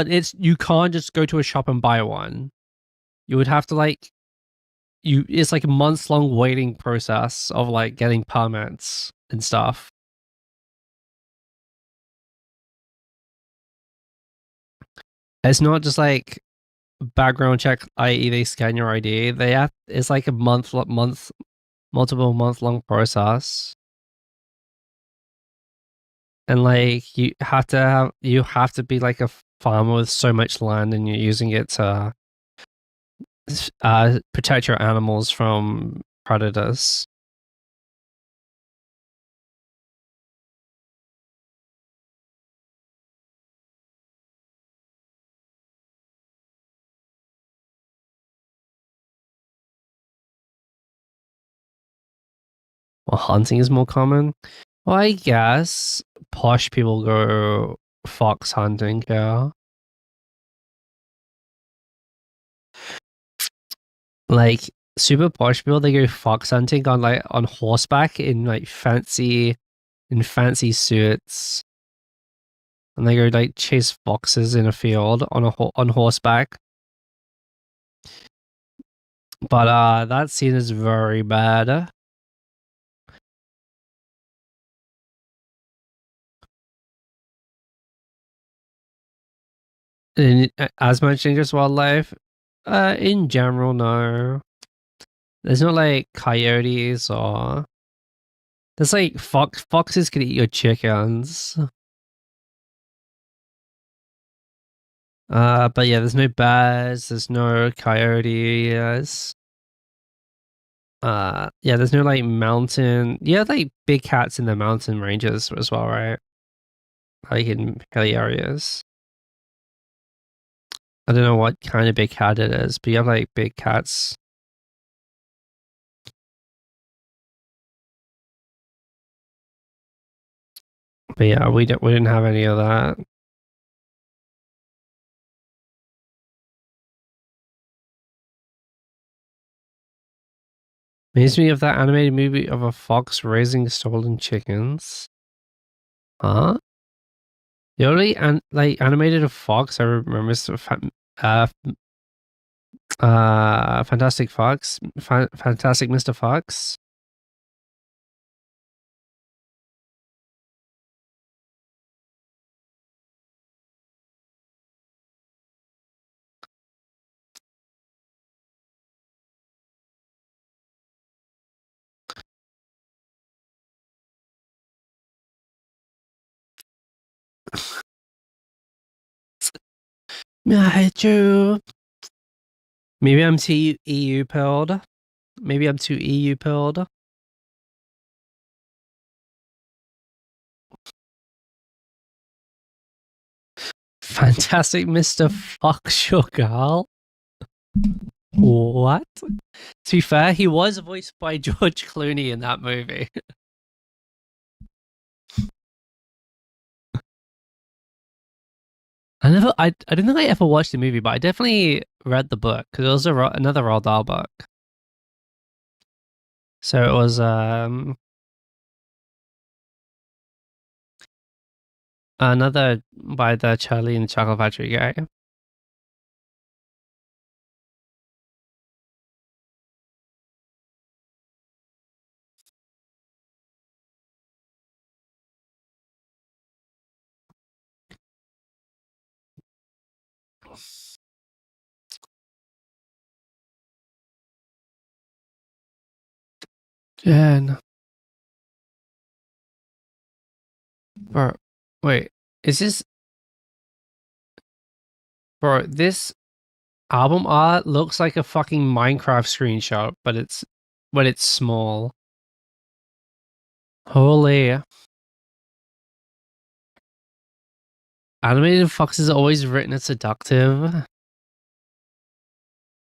it's you can't just go to a shop and buy one. You would have to like you it's like a months long waiting process of like getting permits and stuff. It's not just like background check, i.e., they scan your ID. It's like a multiple month long process, and like you have to be like a farmer with so much land, and you're using it to protect your animals from predators. Well, hunting is more common. Well, I guess posh people go fox hunting. Yeah, like super posh people, they go fox hunting on horseback in fancy suits, and they go like chase foxes in a field on horseback. But that scene is very bad. And as much dangerous wildlife, in general, no. There's not like coyotes or there's like foxes can eat your chickens. But yeah, there's no bears, there's no coyotes. Yeah, there's no like mountain. Yeah, like big cats in the mountain ranges as well, right? Like in hilly areas. I don't know what kind of big cat it is, but you have like big cats. But yeah, we didn't have any of that. Makes me of that animated movie of a fox raising stolen chickens. Huh? The only like animated a fox I remember is uh Fantastic Fox, Fantastic Mr. Fox. I hate you. Maybe I'm too EU pilled. Maybe I'm too EU pilled. Fantastic Mr. Fuck Your Girl. What? To be fair, he was voiced by George Clooney in that movie. I don't think I ever watched the movie, but I definitely read the book because it was another Roald Dahl book. So it was another by the Charlie and the Chocolate Factory guy. Jen, bro, wait, is this bro? This album art looks like a fucking Minecraft screenshot, but it's small. Holy. Animated Fox is always written as seductive.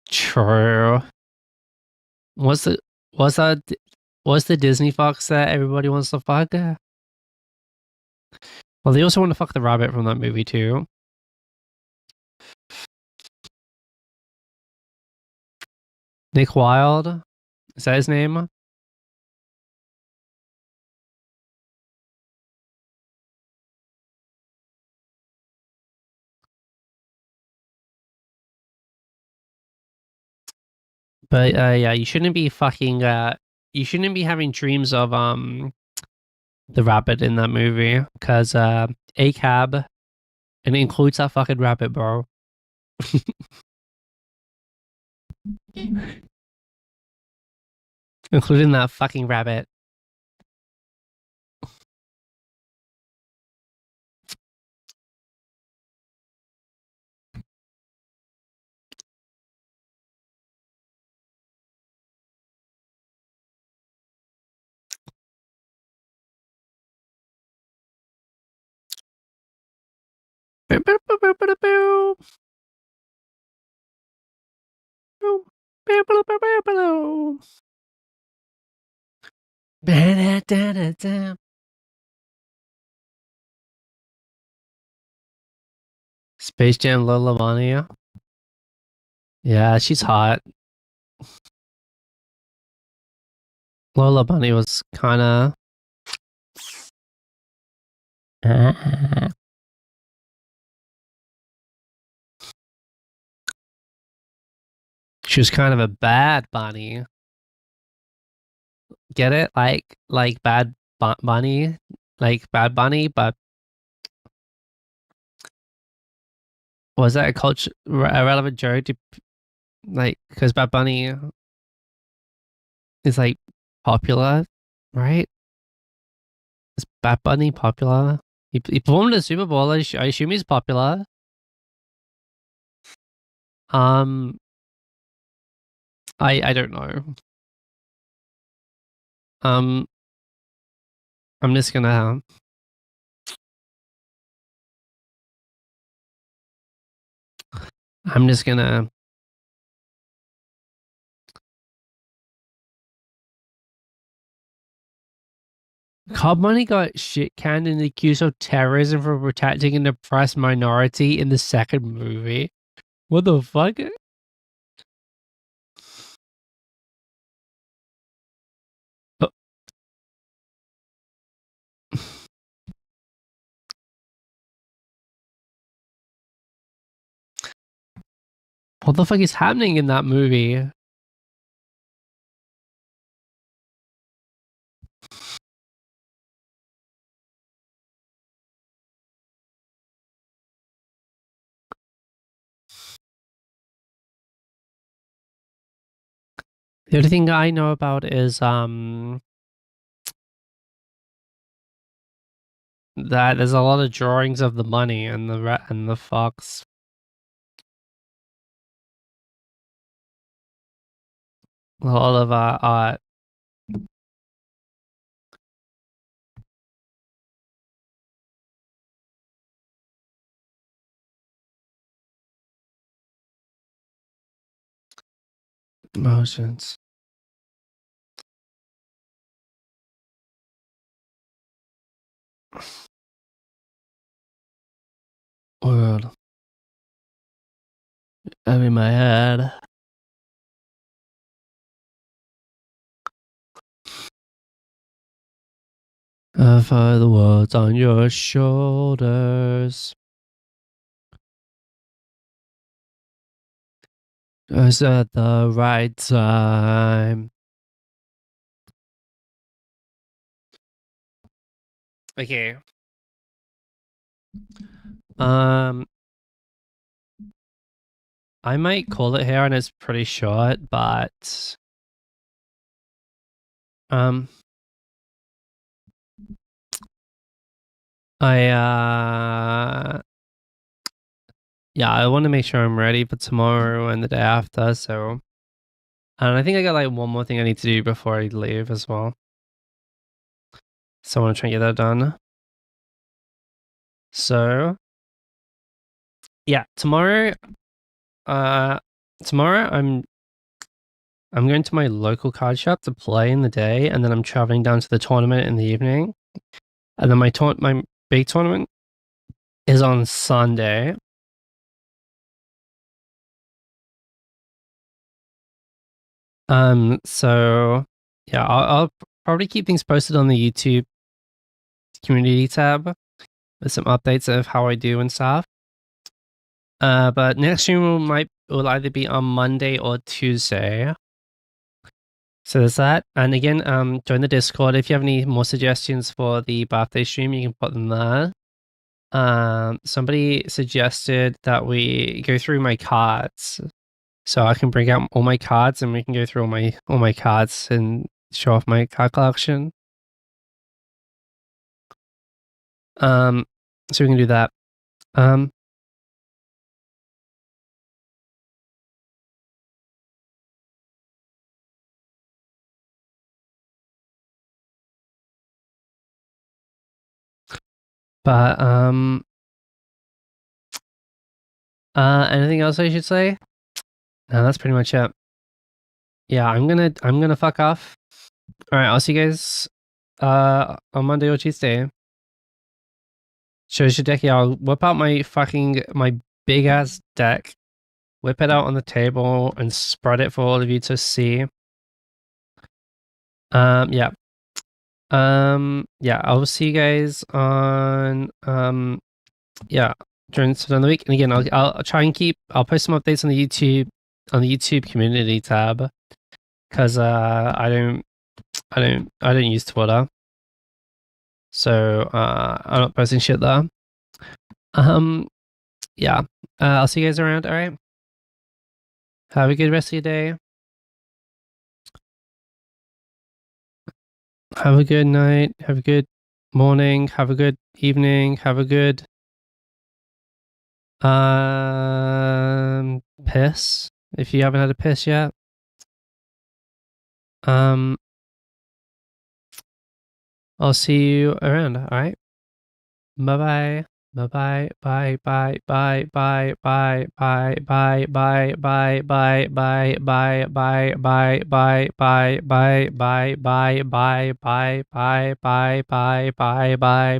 True. What's the what's that what's the Disney Fox that everybody wants to fuck? Well, they also want to fuck the rabbit from that movie too. Nick Wilde? Is that his name? But yeah, you shouldn't be having dreams of the rabbit in that movie because a cab and it includes that fucking rabbit, bro. Including that fucking rabbit. Space Jam Lola Mania. Yeah, she's hot. Lola Bunny was kind of. She was kind of a bad bunny. Get it? Like bad bunny, like Bad Bunny, but was that a culture a relevant joke to like because Bad Bunny is like popular, right? Is Bad Bunny popular? He performed at the Super Bowl. I assume he's popular. Um, I don't know. Um, I'm just gonna I'm just gonna Cobb Money got shit canned and accused of terrorism for protecting an oppressed minority in the second movie. What the fuck? Uh, What the fuck is happening in that movie? The only thing I know about is that there's a lot of drawings of the money and the fox. a lot of art. Emotions. World. I'm in my head. I feel the world's on your shoulders. Just at the right time. Okay. I might call it here, and it's pretty short, but yeah, I want to make sure I'm ready for tomorrow and the day after. So, and I think I got like one more thing I need to do before I leave as well. So I want to try and get that done. So, yeah, tomorrow I'm going to my local card shop to play in the day, and then I'm traveling down to the tournament in the evening. And then my big tournament is on Sunday. So yeah, I'll probably keep things posted on the YouTube community tab with some updates of how I do and stuff. But next stream will either be on Monday or Tuesday. So there's that. And again, join the Discord. If you have any more suggestions for the birthday stream, you can put them there. Somebody suggested that we go through my cards. So I can bring out all my cards and we can go through all my cards and show off my card collection. So we can do that. But anything else I should say? No, that's pretty much it. Yeah, I'm gonna fuck off. All right, I'll see you guys on Monday or Tuesday. Shows your deck. Yeah, I'll whip out my big ass deck, whip it out on the table, and spread it for all of you to see. Yeah. Yeah, I'll see you guys on yeah, during the week. And again, I'll try and I'll post some updates on the YouTube community tab, because I don't use Twitter, so I'm not posting shit there. Yeah, I'll see you guys around. All right, have a good rest of your day. Have a good night. Have a good morning. Have a good evening. Have a good piss if you haven't had a piss yet. I'll see you around. All right. Bye bye. Bye bye. Bye bye. Bye bye. Bye bye. Bye bye. Bye bye. Bye bye. Bye bye. Bye bye. Bye bye. Bye bye. Bye bye. Bye bye. Bye bye. Bye.